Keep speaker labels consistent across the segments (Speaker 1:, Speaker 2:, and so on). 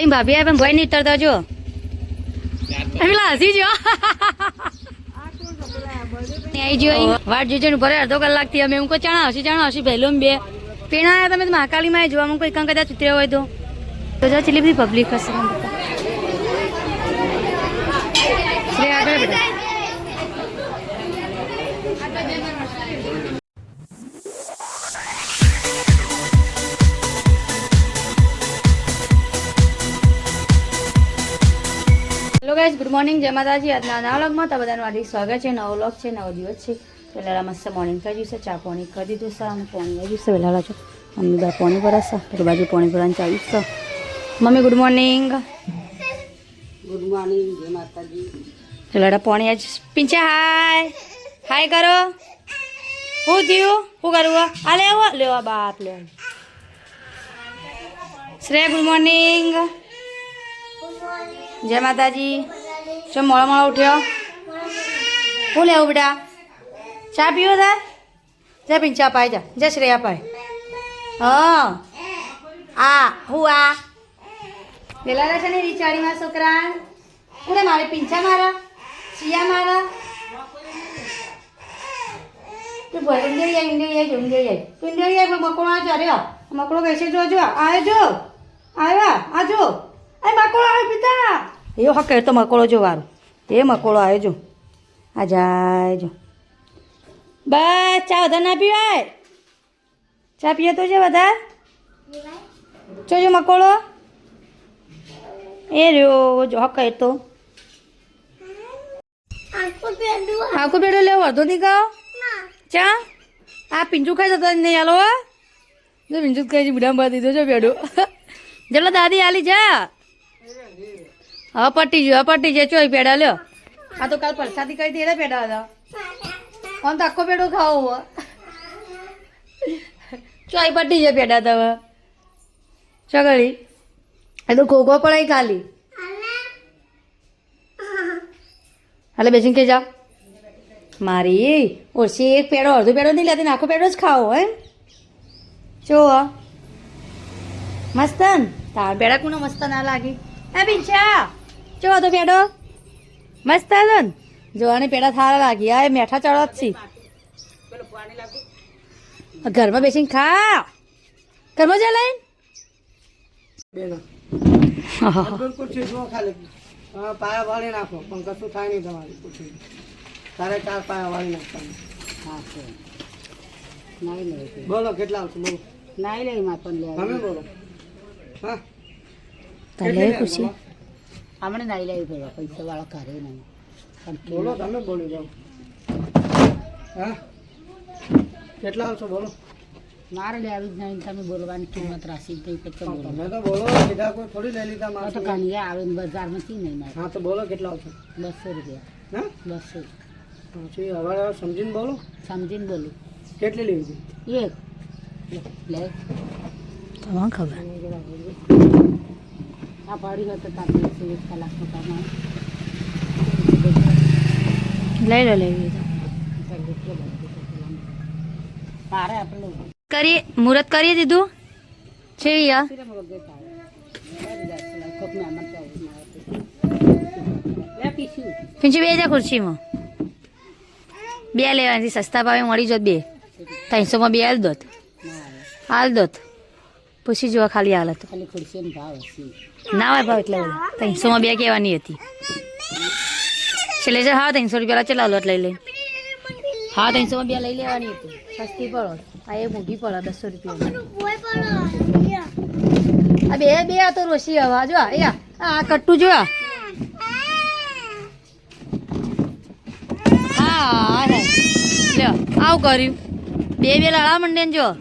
Speaker 1: ભાભી આ ભાઈ નહીં તરતા જો પેલા હસી જો આવી જો વાટ જોજો ભરે અડધો કલાકથી અમે હું કોઈ ચણા હસી પહેલો બે પેણા આવ્યા તમે મહાકાલી માં જોવા કોઈ કંઈ કદાચ ઉતર્યા હોય તો જો ચેટલી બધી પબ્લિક હશે આગળ બધા હેલો ગાઈઝ ગુડ મોર્નિંગ જય માતાજી આજના નવા વ્લોગમાં તો બધાનું હાર્દિક સ્વાગત છે નવો વ્લોગ છે નવો દિવસ છે પહેલાં મસ્ત મોર્નિંગ થઈ ગયું છે ચા પાણી કરી દીધું છે અને પાણી આવી ગયું છે વહેલા છો મમ્મી બા પાણી ભરાશે પેલી બાજુ પાણી ભરવાનું ચાલુ છે મમ્મી ગુડ મોર્નિંગ
Speaker 2: જય માતાજી
Speaker 1: પેલા પાણી આજ પિંચા હાય કરો શું થયું શું કરવું આ લેવા બાપ લે શ્રેય ગુડ મોર્નિંગ જય માતાજી ચો મોળો ઉઠ્યો શું લેવું બેટા ચા પીવો તાર જા પિંચા પાય જા શ્રેયા પાય હા હું આ પેલા છે ને રીચાડીમાં છોકરા ઉડે મારે પિંચા મારા શિયા મારા તું ભર ઇન્ડિયા મકોડો આ ચાર્યો મકોડો કહેશે જો આવ્યો આ જો એ મકોડો આવ્યો પિતા એવો હક તો મકોડો જો વારું એ મકોડો આવ્યો જો આ જાય જો બસ ચા વધારે ના પીવાય ચા પીએ તો છે વધારે જો મકોડો એ રહ્યો જો હક તો આખો પેડો લેવો અડધો નહીં ખાઓ ચા આ પિંજુ ખાઈ જતો નહીં હાલો જો પિંજુ ખાઈ છે બુઢા બા દીધો જો પેડો ચલો દાદી આલી જા હા પટ્ટી જાય ચોઈ પેડા લ્યો આ તો કાલ પરસાદી કરી દે પેડા હતા કોણ તો આખો પેડો ખાવો ચોઈ પટ્ટી જાય પેડા તમે ચગડી એ તો ખોખો પડાય ખાલી હાલે બેસીને કે જાઓ મારી ઓછી એક પેડો અડધો પેડો નહીં લેતી આખો પેડો જ ખાવો એમ જો મસ્ત ને તાર પેડા કોનો મસ્ત ના લાગી હે પિંચા જો તો પેડો મસ્ત હતો ને જોવાને પેડા થારા લાગી આ મેઠા ચડો જ છે ઘરમાં બેસીને ખા ઘરમાં જા લઈને
Speaker 2: પાયા વાળી નાખો પણ કશું થાય નહીં તમારે પૂછી તારે 4 પાયા વાળી નાખવાનું હા છે નાઈ લે બોલો કેટલા આવશે બોલો નાઈ લે માં પણ લે તમે બોલો હા
Speaker 1: તાલે ખુશી
Speaker 2: આપણે નાઈ લેવી પડે પૈસા વાળા કરે નહીં બોલો તમે બોલી જાઓ હા કેટલા આવશે બોલો મારે લે આવી જ નહીં તમે બોલવાની કિંમત રાશિ થઈ પછી બોલો તમે તો બોલો સીધા કોઈ થોડી લઈ લીધા મારે તો કાનિયા આવે ને બજારમાંથી નહીં હા તો બોલો કેટલા આવશે 200 રૂપિયા હા 200 પછી હવે સમજીને બોલો સમજીને બોલું કેટલી લેવી છે એક લે
Speaker 1: તમને ખબર
Speaker 2: આ પાડી હોય તો કાપી 1 કલાકનો કામ
Speaker 1: લઈ લો લેવી
Speaker 2: મારે આપણે
Speaker 1: કરી મુહૂર્ત કરી દીધું છે યા પિંચી બે જા ખુરશીમાં બે લેવાની સસ્તા ભાવે મળી જોત 2 300માં 2 હાલ દોત પૂછી જોવા ખાલી હાલત ના હોય ભાવ એટલા બધા 300માં 2 કહેવાની હતી છેલ્લે હા 300 રૂપિયા ચલાવ લોટ લઈ લે હા 300માં 2 લઈ લેવાની હતી સસ્તી પડો આ એ મોટી પડે 200 રૂપિયા આ બે તો રોશી હવા જો આ કટ્ટું જો હા લ્યો આવું કર્યું બે લડા મંડે ને જો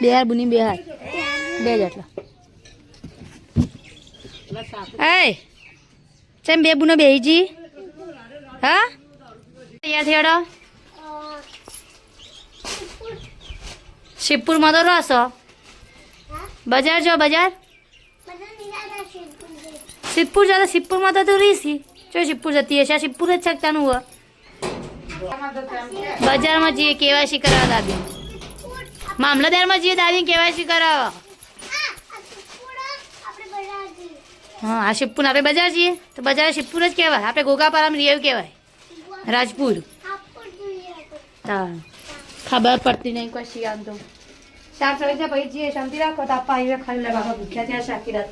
Speaker 1: બે હાર બુની 2 હાર 2 જેટલા એ ચેમ બે બુનો બેહીજી હા તૈયાર થયેડો શિવપુરમાં તો રહો બજાર જો બજાર સિદ્ધપુર જતા સિદ્ધપુરમાં તો રહીશી જો સિદ્ધપુર જતી હશે સિદ્ધપુર જ શકતાનું હોય બજારમાં જઈએ કેવાયસી કરાવવા દાદી મામલતદારમાં જઈએ દાદી કેવાયસી કરાવો. હા આ શિવપુર આપણે બજાર જઈએ તો બજાર શિવપુર જ કહેવાય. આપણે ગોગાપારામાં રેવ કહેવાય રાજપુર. હા ખબર પડતી નહીં કોઈ શી આમ તો શાક સળી છે પછી જઈએ શાંતિ રાખો તો આપવા આવીએ ખાલી લગાવવા ભૂખ્યા ત્યાં શાકી રાત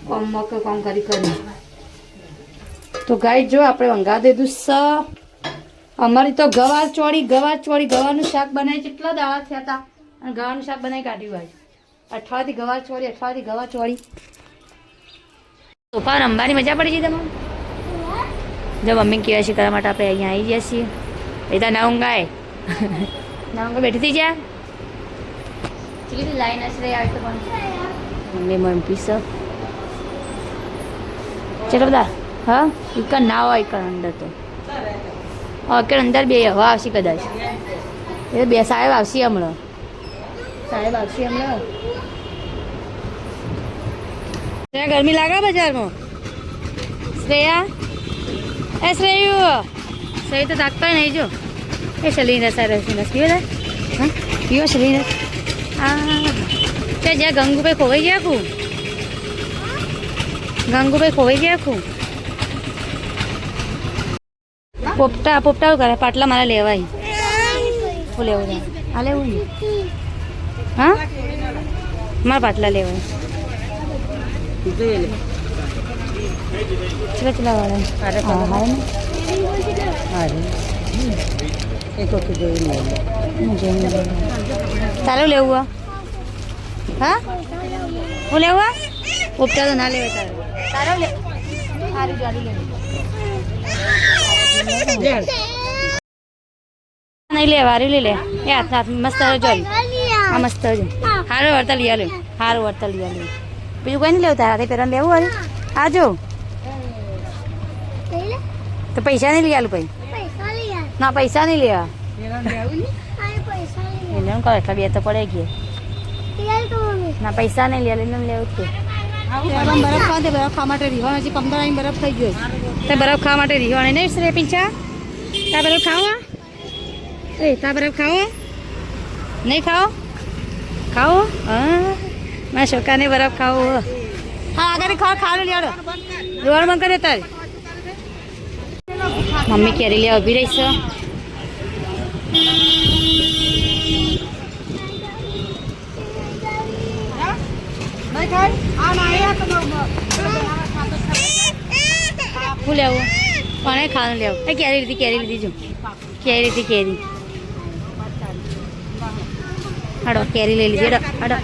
Speaker 1: કોમ મોકો કોમ કરી કરી તો ગાય જો આપણે વંગા દીધું સ. અમારી તો ગવાર ચોળી ગવારનું શાક બનાવી કેટલા દાવા થયા હતા અને ગવારનું શાક બનાવી કાઢ્યું હોય. અઠવાડિયાથી ગવાર ચોળી. સોફા રમવાની મજા પડી છે તમારે. જો મમ્મી કહેવાય છે કરવા માટે આપણે અહીંયા આવી ગયા છીએ. એ તો ના ઊંઘાય બેઠી થઈ જા. ચીલી લાઈન હશે આવે તો પણ મમ્મી મન પીસો ચલો બધા. હા ઈકન ના હોય ઈકન અંદર તો કે અંદર બે હવા આવશે કદાચ. એ બે સાહેબ આવશે હમણાં. ત્યાં ગરમી લાગે બજારમાં. શ્રેયા શ્રેયુ તો તાકતા નહીં જો. એ શલીને રસ પીવો હા પીવો શલીને. હા તે જ્યાં ગંગુભાઈ ખોવાઈ ગયા આખું. પોપટા કરે પાટલા મારે લેવાય. શું લેવું છે આ લેવું ને હા મારા પાટલા લેવાય. ચલા વાળા તારું લેવું હા હું લેવું પોપટા તો ના લેવાય તારો લે સારી ગાડી લેવું નહીં લે વારી લે એ હાથ મસ્ત જો આ મસ્ત જો સારું વર્તા લઈ લે બીજું કોઈ નહીં લેવું તારા પેરણ લેવું અરે આ જો તો પૈસા નહીં લઈ આલું ભાઈ ના પૈસા નહીં લેવા એને કહો એટલા બે તો પડે ગયા ના પૈસા નહીં લે લઈને લેવું જ બરફ ખાવા માટે રીવાણ હજી 15 બરફ થઈ ગયો તે બરફ ખાવા માટે રીવાણ નહીં રે પીંચા તા બરફ ખાવા તા બરફ ખાવો નહીં ખાઓ હા મારા છોકરાને બરફ ખાવો હા આગળ ખાવાનું લેવાડો રોડ બંધ કરે તારે મમ્મી કેરી લેવા ઊભી રહીશ. શું લેવું કોને ખાવાનું લેવું એ કેરી લીધી જો કેરી હાડો કેરી લઈ લીધી હાડો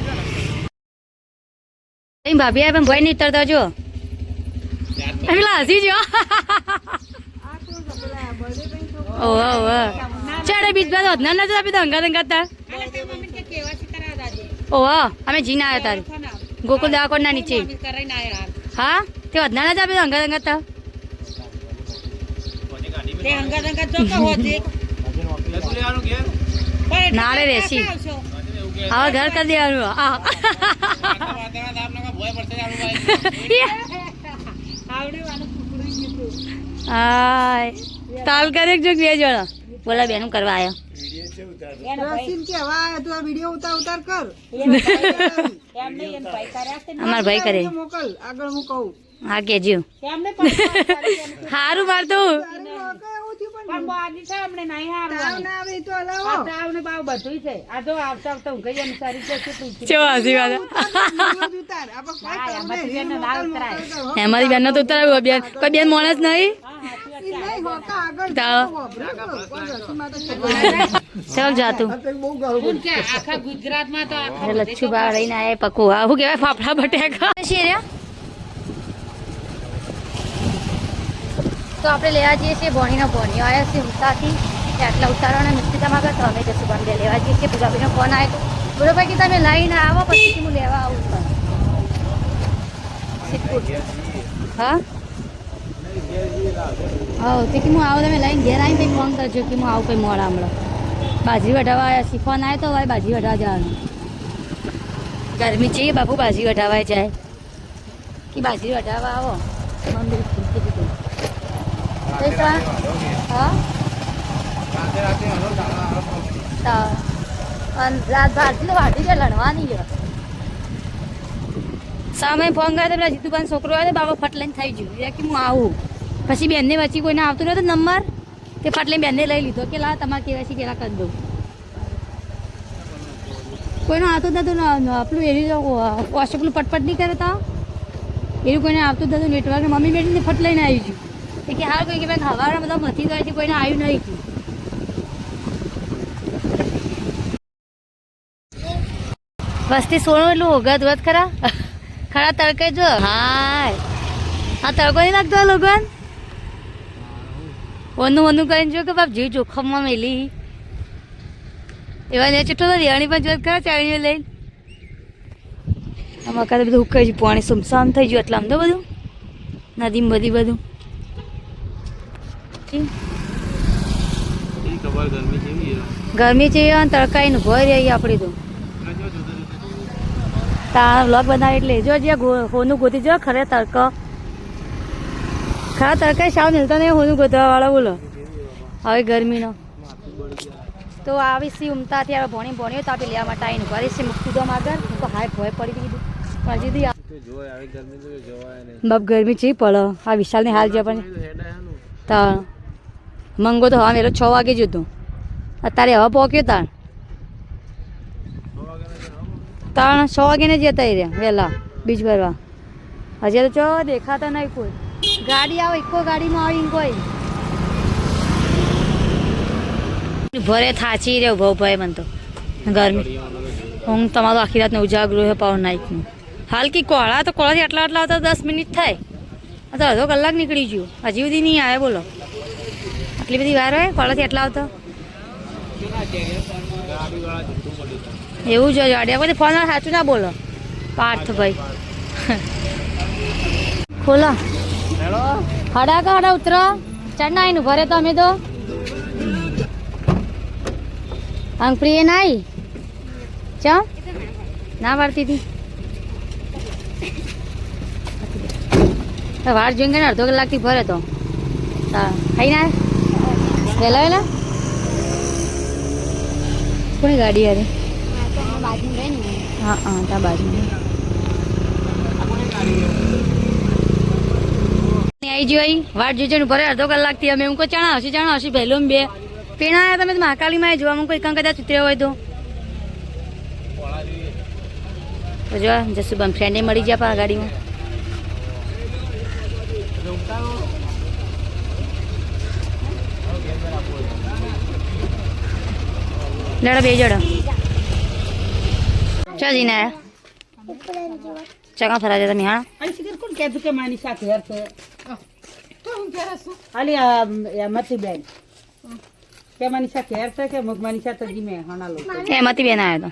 Speaker 1: ભાભી આ પણ ભય નહીં તરતા જો પેલા હસી જો ચાડે બીજ બાદ ના નથી આપી દંગા તાર અમે જીને આવ્યા તારે ગોકુલ દવાકોટ ના નીચે હા તે વધના જ આપી દંગા તાર નાળે રેસી હવે ઘર કરી દેવાનું હા તાલ કરે જો બે જણા બોલા બેનું કરવા આવ્યા અમાર ભાઈ કરે હા કેજો સારું મારતું અમારી બેન તો ઉતારાવ્યું બેન કોઈ બેન માણસ નહીં ચાલ જાતું લચ્છુ બા રહીને આયા પકું આવું કેવાય ફાફડા બટેકા તો આપણે લેવા જઈએ છીએ ભણીનો ભણીઓ આવ્યા છે ઉતાથી આટલા ઉતારવાના મિસ્ત્રીમાં ગયા તો અમે જશું બંને લેવા જઈએ છીએ પૂજાભાઈનો ફોન આવ્યો તો બોલો ભાઈ કે તમે લઈને આવો પછી હું લેવા આવું હા હા તે કે હું આવું તમે લઈને ઘેર આવીને કંઈ ફોન કરજો કે હું આવું કંઈ મોડા હમણાં બાજી વઢાવા આવ્યા શીખવા આવ્યો તો ભાઈ બાજી વઢાવા જવાનું ગરમી છે બાપુ બાજી વઢાવા જાય કે બાજી વઢાવા આવો મંદિર હા અને રાત ભારતી વાટી છે લડવાની છે સામે ફોન કર્યો પેલા જીતુભાઈ છોકરો આવ્યો બાબા ફટ લઈને થઈ ગયું કે હું આવું પછી બેનને વચ્ચે કોઈને આવતું નહોતું નંબર તે ફટ લઈને બેનને લઈ લીધો કે લા તમારે કેવાયસી પેલા કરી દઉં કોઈને આવતું જ નહોતું પેલું એરી વોટ્સએપ પેલું પટપટ નહીં કરે તો એવું કોઈને આવતું જ નહોતું નેટવર્ક મમ્મી બેટીને ફટ લઈને આવી ગયું કે હાલ કોઈ કે ભાઈ હવાના બધા મથી ગયા છે કોઈને આવ્યું નહીં વસ્તી સોનું એટલું હોગત વત ખરા ખરા તડકે જો હા આ તડકો નહીં લાગતો આ લોકોને ઓનું કરીને જો કે બાપ જીવ જોખમમાં મેલી એવા ને ચૂંટો તો રેવાણી પણ જોત ખરા ચાળીઓ લઈને આમાં કાંઈ બધું ઉકાઈ ગયું પાણી સુમસામ થઈ ગયું એટલે આમ તો બધું નદીમાં બધું ગરમી છે તડકાઈને ભય રહી આપણી તો તારા વ્લોગ બનાવે એટલે જો જ્યાં હોનું ગોતી જો ખરા તડકા સાવ નીલતા નહીં હોનું ગોતવા વાળા બોલો હવે ગરમીનો તો આવીશી ઉમતા ત્યારે ભણ્યો તો આપી લેવા માટે આવીને ભરી છે મૂકતું તો આગળ તો હાય ભય પડી દીધું પણ હજી બાપ ગરમી છે પડે આ વિશાલની હાલ છે પણ તાણ મંગો તો હા વેલો 6 વાગે જ હતો અત્યારે હવે પહોંચ્યો તાણ 6 વાગે ને જતા રહ્યા વહેલા બીજ ભરવા હજી તો ચો દેખાતા નહીં કોઈ ગાડી આવે ઇકો ગાડીમાં આવી કોઈ ભરે થાચી રહ્યો ભાવ ભાઈ મને તો ગરમી હું તમારું આખી રાતને ઉજાગરો હે પાવર નાઈટનું હાલ કી કોળા તો કોળાથી આટલા આવતા 10 મિનિટ થાય તો અડધો કલાક નીકળી ગયું હજી સુધી નહીં આવે બોલો આટલી બધી વાર હોય કોળાથી આટલા આવતા એવું જ ગાડી પછી ફોન સાચું ના બોલો પાર્થભાઈ ખોલો હડા ઉતરો ચડના આવીને ભરે તો અમે તો અંકપ્રિય ના આવી ચા ના પાડતી હતી વાર જોઈને ને અડધો કલાકથી ભરે તો ખાઈ ના વહેલા કોની ગાડી યાર હા હા ત્યાં બાજુ આવી જોઈ વાટ જોઈ ભરે અડધો કલાકથી અમે હું કોઈ ચાણા હશે પહેલો બે પેણા આવ્યા તમે મહાકાલીમાં જોવા હું કોઈ કાં કદાચ ઉતર્યો હોય તો જો જસુબાન ફ્રેન્ડે મળી ગયા પા ગાડીમાં લડો બે જોડો ચો જીને આયા ચકા ફરા જતા નિહાળ
Speaker 2: કોણ કહેતું કે માની સાથે હેર છે અલી મતી બેન કે માની સાથે હેર છે કે માની સાથે જી મેં હણા લો
Speaker 1: એમાંથી બેન આવ્યો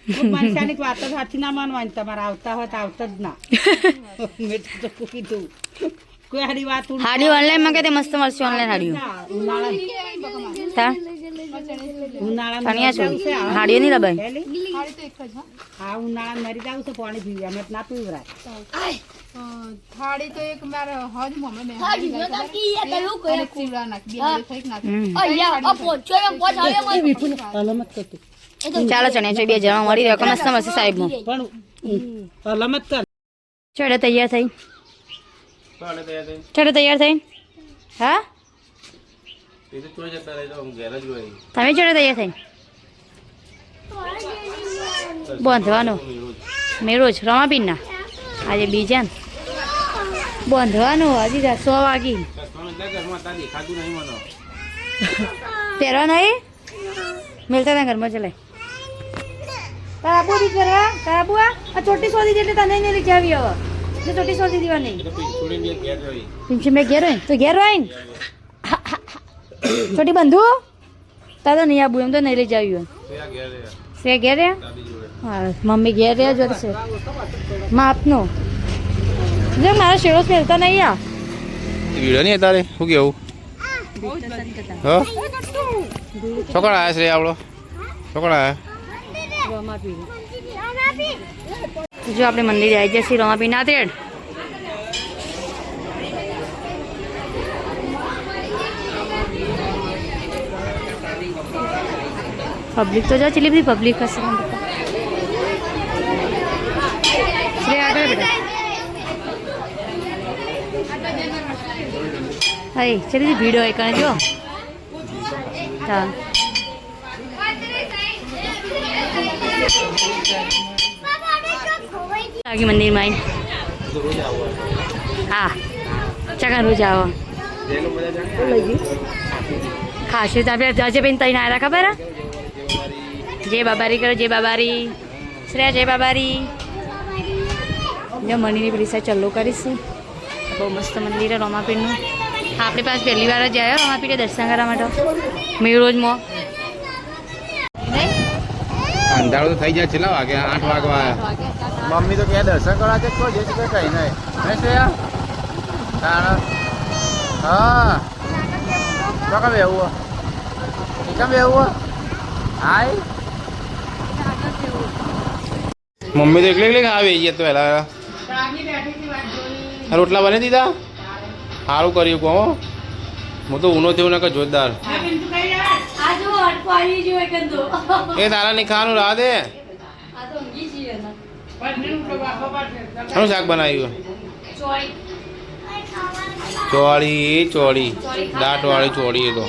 Speaker 1: તો
Speaker 2: માનસાની વાત જ સાચી ના માનવાની તમારે આવતા હોય તો આવતા જ ના મેં તો કીધું કોઈ હારી વાત
Speaker 1: હાડી ઓનલાઈન માં કે મસ્ત મળશે ઓનલાઈન હાડીઓ હાડીઓ નહીં લબાઈ
Speaker 2: હા ઉનાળા મરી જાવ છે પાણી પીવી અમે ના પીવરાય
Speaker 3: થાળી તો એક મારે હજ મમ્મી મે
Speaker 2: અલમત કરતું
Speaker 1: ચાલો ચણિયા ચોળી 2 જણા મળી રહ્યો મસ્ત મસ્ત સાહેબ માં
Speaker 2: પણ અલમત કર
Speaker 1: ચડે તૈયાર થઈ હા તમે ચડે તૈયાર થઈ બાંધવાનું મેરોજ રમાપીના આજે બીજા ને બાંધવાનું હજી 100 વાગી પહેરવા નહીં મિલતા હતા ઘરમાં ચલાય તારાબુ બી કરવા તારાબુ આ ચોટી શોધી દે એટલે તને નહીં લઈ જાવી હવે જો ચોટી શોધી દેવા નહીં પિંચી મેં ઘેર હોય તો ઘેર હોય ને ચોટી બંધુ તારા નહીં આબુ એમ તો નહીં લઈ જાવી હોય સે ઘેર હા મમ્મી ઘેર રહ્યા જ છે માપનો જો મારા શેડો સ્મેલતા નહીં આ
Speaker 4: વિડિયો નહીં તારે શું કેવું હા છોકરા આવ્યા છે આવડો છોકરા આવ્યા
Speaker 1: જો આપણે મંદિરે આવી જશે રમાપી ના તેડ પબ્લિક તો જો ચેટલી બધી પબ્લિક હશે શ્રેય આગળ બેટા હા ચેટલી બધી ભીડ હોય કણે જો હા આગે મંદિરમાં હા ચકા રોજ આવો ખાસી તો આપણે આજે બેન તઈને આવ્યા ખબર જય બાબારી કરો જય બાબારી શ્રેયા જય બાબારી જો મણીની પેલી સાઈડ ચાલુ કરીશું બહુ મસ્ત મંદિર છે રોમાપીરનું આપણી પાસે પહેલી વાર જ આવ્યો રોમાપીરે દર્શન કરવા માટે મેળોજમાં
Speaker 4: અંધારું તો થઈ જાય છેલ્લા વાગે 8 વાગવા મમ્મી તો કે દર્શન કરવા છે કોઈ જઈશ કઈ નહીં નહીં શ્રેયા તાણ હા તો કમ એવું કેમ એવું હાય મમ્મી તો એકલી ખાવી જઈએ તો પહેલા રોટલા બની દીધા સારું કર્યું કહો હું તો ઊનો થયું ને કે જોરદાર એ તારા નહીં ખાવાનું રાહ દે શાનું શાક બનાવ્યું ચોળી દાંત વાળી ચોળી એ તો